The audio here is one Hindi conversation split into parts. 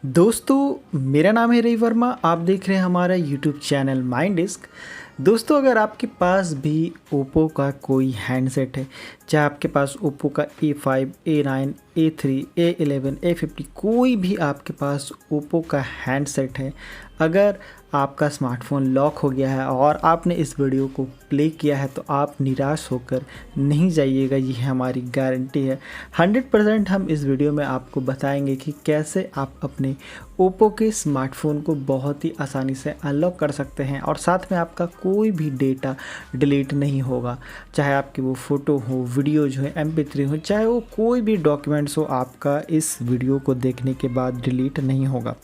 दोस्तों मेरा नाम है रवि वर्मा। आप देख रहे हैं हमारा यूट्यूब चैनल माइंड डिस्क। दोस्तों अगर आपके पास भी ओप्पो का कोई हैंडसेट है, चाहे आपके पास ओप्पो का A5, A9, A3, A11, A50, कोई भी आपके पास ओप्पो का हैंडसेट है, अगर आपका स्मार्टफोन लॉक हो गया है और आपने इस वीडियो को प्ले किया है तो आप निराश होकर नहीं जाइएगा, ये हमारी गारंटी है। 100% हम इस वीडियो में आपको बताएंगे कि कैसे आप अपने ओप्पो के स्मार्टफोन को बहुत ही आसानी से अनलॉक कर सकते हैं और साथ में आपका कोई भी डेटा डिलीट नहीं होगा। चाहे आपकी वो फ़ोटो हो, वीडियो जो है MP3 हो, चाहे वो कोई भी डॉक्यूमेंट्स हो, आपका इस वीडियो को देखने के बाद डिलीट नहीं होगा।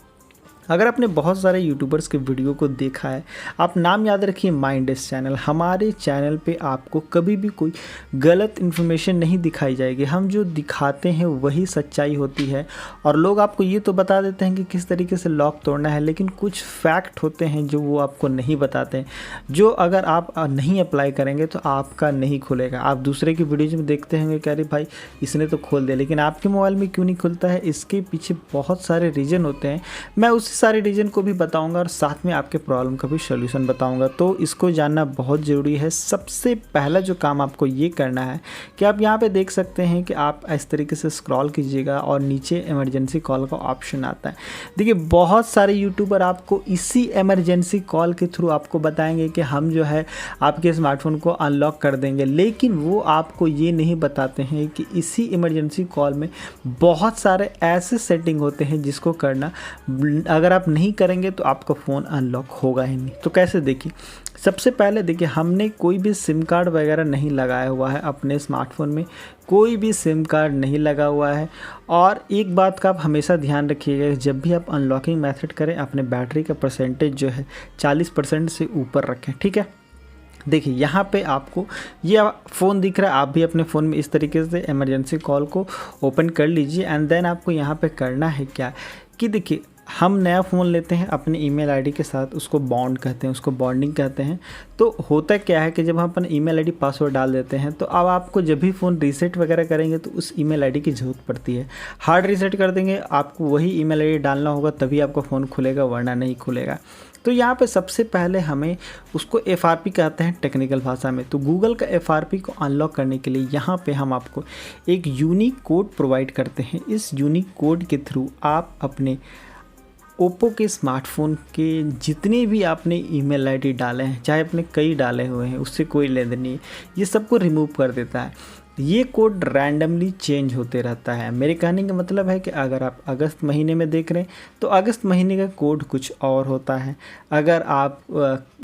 अगर आपने बहुत सारे यूट्यूबर्स के वीडियो को देखा है, आप नाम याद रखिए माइंड डिस्क चैनल। हमारे चैनल पे आपको कभी भी कोई गलत इन्फॉर्मेशन नहीं दिखाई जाएगी। हम जो दिखाते हैं वही सच्चाई होती है और लोग आपको ये तो बता देते हैं कि किस तरीके से लॉक तोड़ना है, लेकिन कुछ फैक्ट होते हैं जो वो आपको नहीं बताते हैं, जो अगर आप नहीं अप्लाई करेंगे तो आपका नहीं खुलेगा। आप दूसरे की वीडियोज में देखते होंगे कि अरे भाई इसने तो खोल दिया, लेकिन आपके मोबाइल में क्यों नहीं खुलता है? इसके पीछे बहुत सारे रीज़न होते हैं। मैं उस सारे रीजन को भी बताऊंगा और साथ में आपके प्रॉब्लम का भी सॉल्यूशन बताऊंगा, तो इसको जानना बहुत ज़रूरी है। सबसे पहला जो काम आपको ये करना है कि आप यहाँ पे देख सकते हैं कि आप इस तरीके से स्क्रॉल कीजिएगा और नीचे इमरजेंसी कॉल का ऑप्शन आता है। देखिए बहुत सारे यूट्यूबर आपको इसी इमरजेंसी कॉल के थ्रू आपको बताएंगे कि हम जो है आपके स्मार्टफोन को अनलॉक कर देंगे, लेकिन वो आपको ये नहीं बताते हैं कि इसी इमरजेंसी कॉल में बहुत सारे ऐसे सेटिंग होते हैं जिसको करना अगर आप नहीं करेंगे तो आपका फ़ोन अनलॉक होगा ही नहीं। तो कैसे? देखिए सबसे पहले देखिए हमने कोई भी सिम कार्ड वगैरह नहीं लगाया हुआ है अपने स्मार्टफोन में, कोई भी सिम कार्ड नहीं लगा हुआ है। और एक बात का आप हमेशा ध्यान रखिएगा, जब भी आप अनलॉकिंग मेथड करें अपने बैटरी का परसेंटेज जो है 40% से ऊपर रखें, ठीक है। देखिए यहाँ पे आपको ये फ़ोन दिख रहा है, आप भी अपने फ़ोन में इस तरीके से इमरजेंसी कॉल को ओपन कर लीजिए एंड देन आपको यहाँ पे करना है क्या कि देखिए हम नया फ़ोन लेते हैं अपने ईमेल आईडी के साथ, उसको बॉन्ड कहते हैं, उसको बॉन्डिंग कहते हैं। तो होता क्या है कि जब हम अपना ईमेल आईडी पासवर्ड डाल देते हैं तो अब आपको जब भी फ़ोन रीसेट वगैरह करेंगे तो उस ईमेल आईडी की ज़रूरत पड़ती है। हार्ड रीसेट कर देंगे, आपको वही ईमेल आईडी डालना होगा तभी आपका फ़ोन खुलेगा, वरना नहीं खुलेगा। तो यहाँ पे सबसे पहले हमें उसको FRP कहते हैं टेक्निकल भाषा में। तो गूगल का FRP को अनलॉक करने के लिए यहाँ पे हम आपको एक यूनिक कोड प्रोवाइड करते हैं। इस यूनिक कोड के थ्रू आप अपने ओप्पो के स्मार्टफोन के जितने भी आपने ईमेल आईडी डाले हैं, चाहे आपने कई डाले हुए हैं, उससे कोई लेन देन नहीं, ये सबको रिमूव कर देता है। ये कोड रैंडमली चेंज होते रहता है। मेरे कहने का मतलब है कि अगर आप अगस्त महीने में देख रहे हैं तो अगस्त महीने का कोड कुछ और होता है, अगर आप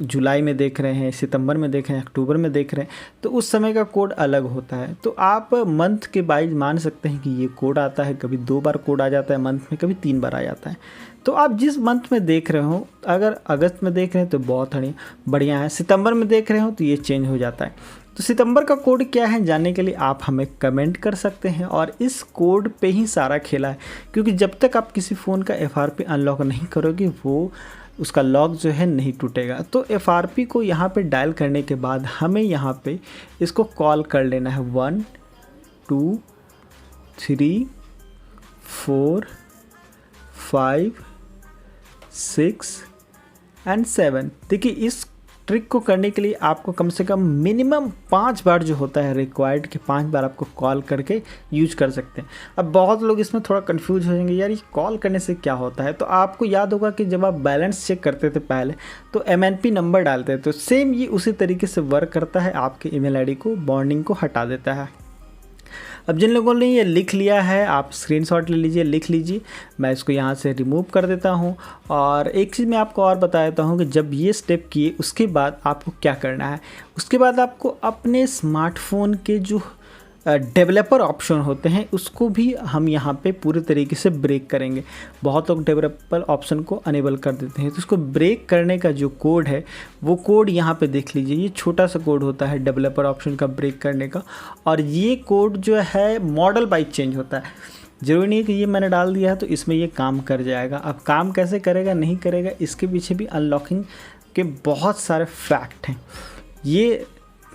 जुलाई में देख रहे हैं, सितंबर में देख रहे हैं, अक्टूबर में देख रहे हैं तो उस समय का कोड अलग होता है। तो आप मंथ के वाइज मान सकते हैं कि ये कोड आता है, कभी 2 बार कोड आ जाता है मंथ में, कभी 3 बार आ जाता है। तो आप जिस मंथ में देख रहे हो, अगर अगस्त में देख रहे हैं तो बहुत बढ़िया है, सितंबर में देख रहे हो तो ये चेंज हो जाता है। तो सितंबर का कोड क्या है जानने के लिए आप हमें कमेंट कर सकते हैं और इस कोड पे ही सारा खेला है, क्योंकि जब तक आप किसी फ़ोन का FRP अनलॉक नहीं करोगे वो उसका लॉक जो है नहीं टूटेगा। तो FRP को यहाँ पे डायल करने के बाद हमें यहाँ पे इसको कॉल कर लेना है 1 2 3 4 5 6 एंड 7। देखिए इस ट्रिक को करने के लिए आपको कम से कम मिनिमम 5 बार जो होता है रिक्वायर्ड के 5 बार आपको कॉल करके यूज कर सकते हैं। अब बहुत लोग इसमें थोड़ा कंफ्यूज हो जाएंगे, यार ये कॉल करने से क्या होता है। तो आपको याद होगा कि जब आप बैलेंस चेक करते थे पहले तो MNP नंबर डालते थे, तो सेम ये उसी तरीके से वर्क करता है, आपके ईमेल आईडी को बॉन्डिंग को हटा देता है। अब जिन लोगों ने ये लिख लिया है आप स्क्रीनशॉट ले लीजिए, लिख लीजिए। मैं इसको यहाँ से रिमूव कर देता हूँ और एक चीज़ मैं आपको और बता देता हूँ कि जब ये स्टेप किए उसके बाद आपको क्या करना है। उसके बाद आपको अपने स्मार्टफोन के जो डेवलपर ऑप्शन होते हैं उसको भी हम यहाँ पे पूरे तरीके से ब्रेक करेंगे। बहुत लोग डेवलपर ऑप्शन को अनेबल कर देते हैं, तो इसको ब्रेक करने का जो कोड है वो कोड यहाँ पे देख लीजिए। ये छोटा सा कोड होता है डेवलपर ऑप्शन का ब्रेक करने का, और ये कोड जो है मॉडल बाई चेंज होता है। ज़रूरी नहीं है कि ये मैंने डाल दिया है तो इसमें ये काम कर जाएगा। अब काम कैसे करेगा नहीं करेगा इसके पीछे भी अनलॉकिंग के बहुत सारे फैक्ट हैं। ये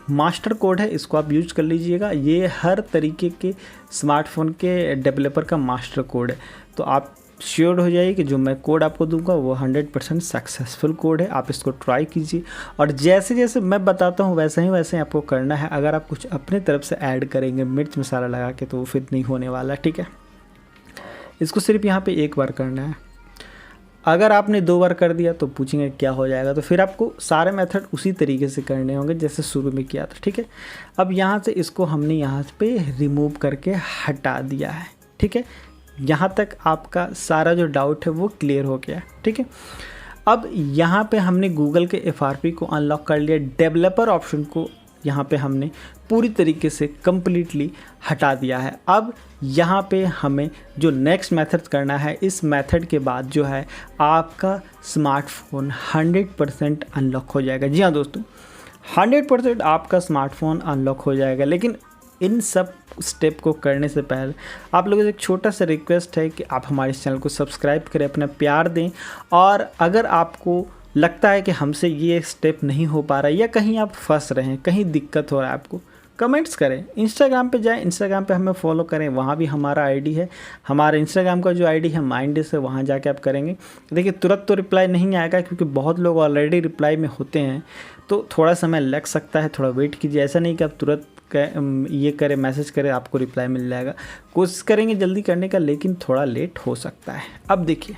मास्टर कोड है, इसको आप यूज कर लीजिएगा। ये हर तरीके के स्मार्टफोन के डेवलपर का मास्टर कोड है, तो आप श्योर हो जाइए कि जो मैं कोड आपको दूंगा वो 100% सक्सेसफुल कोड है। आप इसको ट्राई कीजिए और जैसे जैसे मैं बताता हूँ वैसे ही आपको करना है। अगर आप कुछ अपने तरफ से ऐड करेंगे मिर्च मसाला लगा के तो वो फिर नहीं होने वाला, ठीक है। इसको सिर्फ यहाँ पे एक बार करना है। अगर आपने 2 बार कर दिया तो पूछेंगे क्या हो जाएगा, तो फिर आपको सारे मेथड उसी तरीके से करने होंगे जैसे शुरू में किया था, ठीक है। अब यहाँ से इसको हमने यहाँ पे रिमूव करके हटा दिया है, ठीक है। यहाँ तक आपका सारा जो डाउट है वो क्लियर हो गया, ठीक है। अब यहाँ पे हमने गूगल के FRP को अनलॉक कर लिया, डेवलपर ऑप्शन को यहाँ पे हमने पूरी तरीके से कम्प्लीटली हटा दिया है। अब यहाँ पे हमें जो नेक्स्ट मेथड करना है, इस मेथड के बाद जो है आपका स्मार्टफोन 100% अनलॉक हो जाएगा। जी हाँ दोस्तों, 100% आपका स्मार्टफोन अनलॉक हो जाएगा। लेकिन इन सब स्टेप को करने से पहले आप लोगों से एक छोटा सा रिक्वेस्ट है कि आप हमारे चैनल को सब्सक्राइब करें, अपना प्यार दें। और अगर आपको लगता है कि हमसे ये स्टेप नहीं हो पा रहा है या कहीं आप फंस रहे हैं, कहीं दिक्कत हो रहा है आपको, कमेंट्स करें। इंस्टाग्राम पे जाएं, इंस्टाग्राम पे हमें फॉलो करें, वहाँ भी हमारा आईडी है। हमारे इंस्टाग्राम का जो आईडी है माइंडिस्क है, वहाँ जाके आप करेंगे। देखिए तुरंत तो रिप्लाई नहीं आएगा क्योंकि बहुत लोग ऑलरेडी रिप्लाई में होते हैं, तो थोड़ा समय लग सकता है, थोड़ा वेट कीजिए। ऐसा नहीं कि आप तुरंत ये करें, मैसेज करें, आपको रिप्लाई मिल जाएगा। कोशिश करेंगे जल्दी करने का, लेकिन थोड़ा लेट हो सकता है। अब देखिए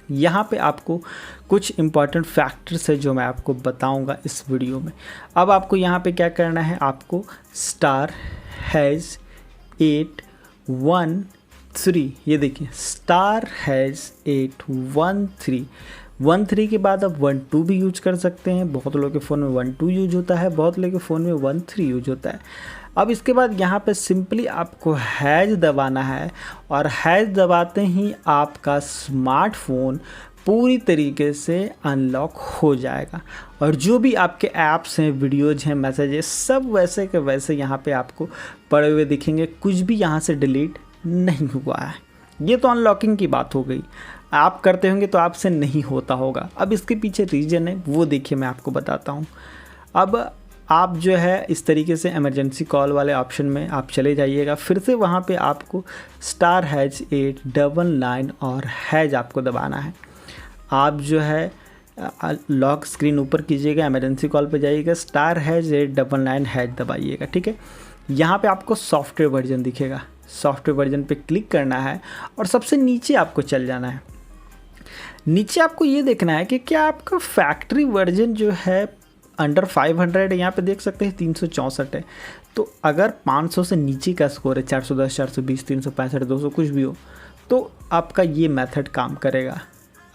यहाँ पे आपको कुछ इम्पॉर्टेंट फैक्टर्स है जो मैं आपको बताऊंगा इस वीडियो में। अब आपको यहाँ पे क्या करना है, आपको *813, ये देखिए *813 के बाद आप 12 भी यूज कर सकते हैं। बहुत लोगों के फ़ोन में 12 यूज होता है, बहुत लोगों के फ़ोन में 13 यूज होता है। अब इसके बाद यहाँ पे सिंपली आपको हैज दबाना है और हैज दबाते ही आपका स्मार्टफोन पूरी तरीके से अनलॉक हो जाएगा। और जो भी आपके ऐप्स हैं, वीडियोज़ हैं, मैसेजेस, सब वैसे के वैसे यहाँ पे आपको पड़े हुए दिखेंगे। कुछ भी यहाँ से डिलीट नहीं हुआ है। ये तो अनलॉकिंग की बात हो गई, आप करते होंगे तो आपसे नहीं होता होगा। अब इसके पीछे रीज़न है वो देखिए, मैं आपको बताता हूँ। अब आप जो है इस तरीके से इमरजेंसी कॉल वाले ऑप्शन में आप चले जाइएगा। फिर से वहाँ पे आपको *899 और हैज आपको दबाना है। आप जो है लॉक स्क्रीन ऊपर कीजिएगा, इमरजेंसी कॉल पे जाइएगा, *899 हैज दबाइएगा, ठीक है। यहाँ पे आपको सॉफ्टवेयर वर्जन दिखेगा, सॉफ्टवेयर वर्जन पे क्लिक करना है और सबसे नीचे आपको चल जाना है। नीचे आपको ये देखना है कि क्या आपका फैक्ट्री वर्जन जो है अंडर 500 है। यहाँ पे देख सकते हैं 364 है। तो अगर 500 से नीचे का स्कोर है, 410, 420, 365, 200 कुछ भी हो, तो आपका ये मेथड काम करेगा।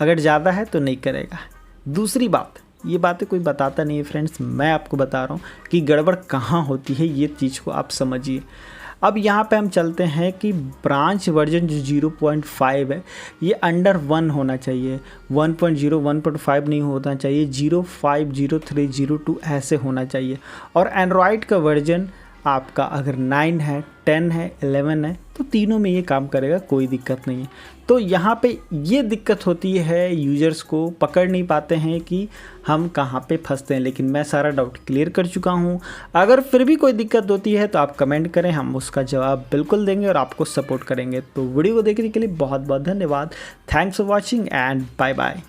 अगर ज़्यादा है तो नहीं करेगा। दूसरी बात, ये बातें कोई बताता नहीं है फ्रेंड्स, मैं आपको बता रहा हूँ कि गड़बड़ कहाँ होती है, ये चीज़ को आप समझिए। अब यहाँ पे हम चलते हैं कि ब्रांच वर्जन जो 0.5 है ये अंडर 1 होना चाहिए, 1.0, 1.5 नहीं होना चाहिए, 0.5, 0.3, 0.2 ऐसे होना चाहिए। और एंड्रॉयड का वर्जन आपका अगर 9 है, 10 है, 11 है, तो तीनों में ये काम करेगा, कोई दिक्कत नहीं है। तो यहाँ पे ये दिक्कत होती है, यूज़र्स को पकड़ नहीं पाते हैं कि हम कहाँ पे फंसते हैं। लेकिन मैं सारा डाउट क्लियर कर चुका हूँ। अगर फिर भी कोई दिक्कत होती है तो आप कमेंट करें, हम उसका जवाब बिल्कुल देंगे और आपको सपोर्ट करेंगे। तो वीडियो को देखने के लिए बहुत बहुत धन्यवाद। Thanks for watching and bye bye.